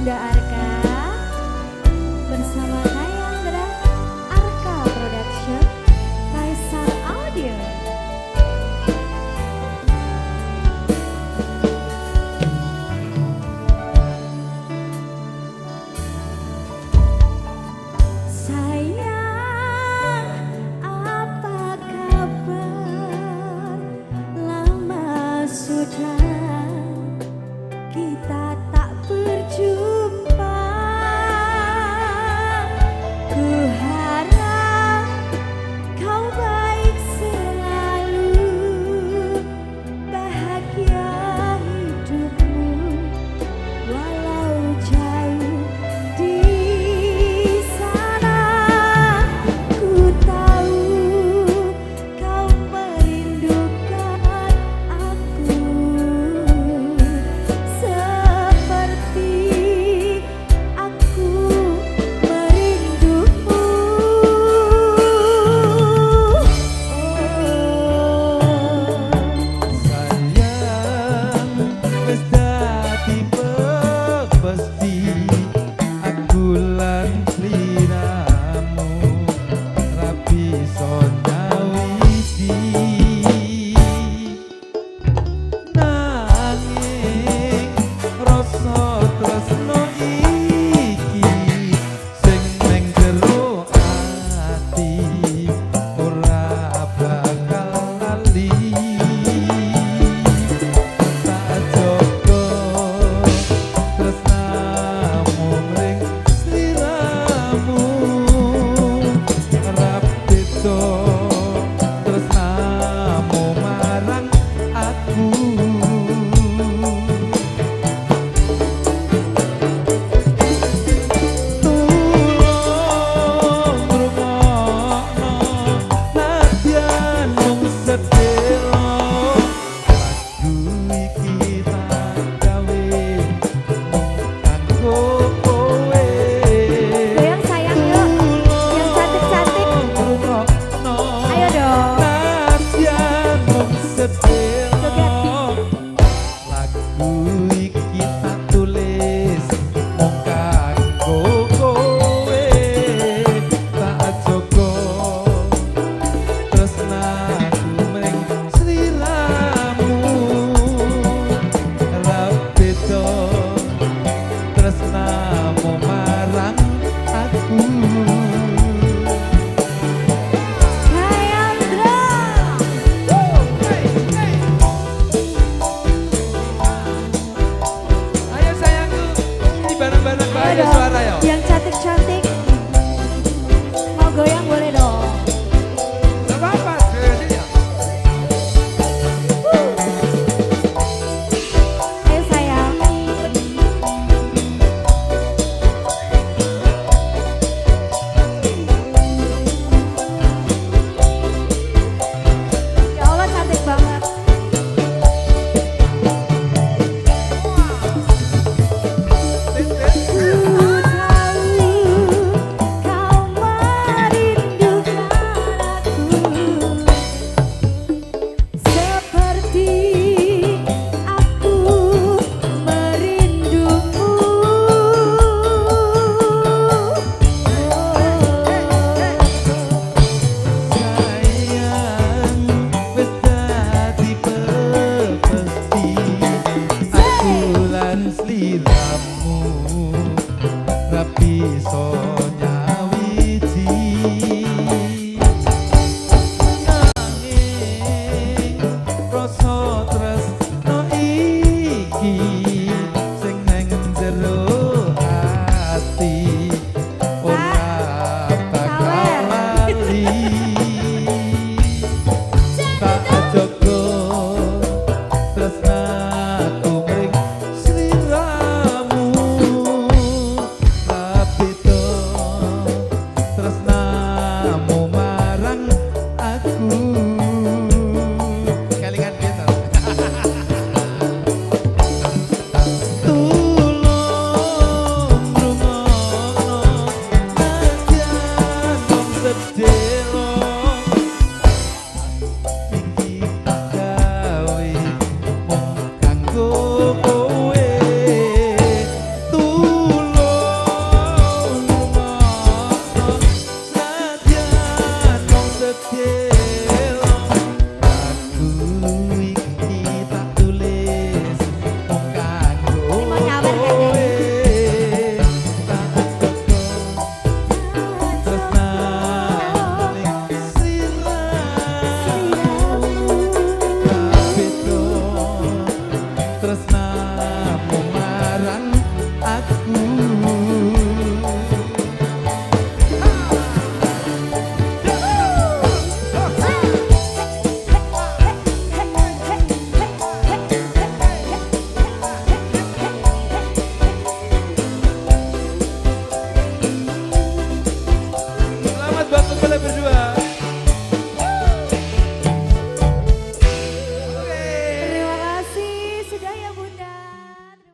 Bunda Arka bersama Nayandra Arka Production Kaisar Audio. Sayang, apa kabar? Lama sudah kita tak berjumpa. Ku harap kau baik selalu, bahagia hidupmu walau jauh di sana. Ku tahu kau merindukan aku seperti aku merindumu. Sayang, wis dadi pepesti aku lan sliramu ra bisa nyawisi. Nanging rasa tresno iki sing ning jero ati ora bakal lali. Tak jaga tresnamu mring sliramu ra beda tresnamu marang aku. Tulung ngrungokno nadyan mung sedelo lagu iki tak gawe mung kanggo kowe. Goyang sayang yuk, yang cantik-cantik. Ngrungokno Ayo dong. nadyan mung sedelo lagu iki tak tulis mung kanggo kowe. Tak jaga tresnaku mring sliramu ra beda tresnamu marang aku. Nayandra. Ayo sayangku, ini bareng-bareng Ayo ada dong. suara ya. Yang cantik-cantik mau goyang boleh dong. Gak apa-apa, sini ya. Ayo sayang. Ya Allah cantik banget. Ku tahu kowe. gede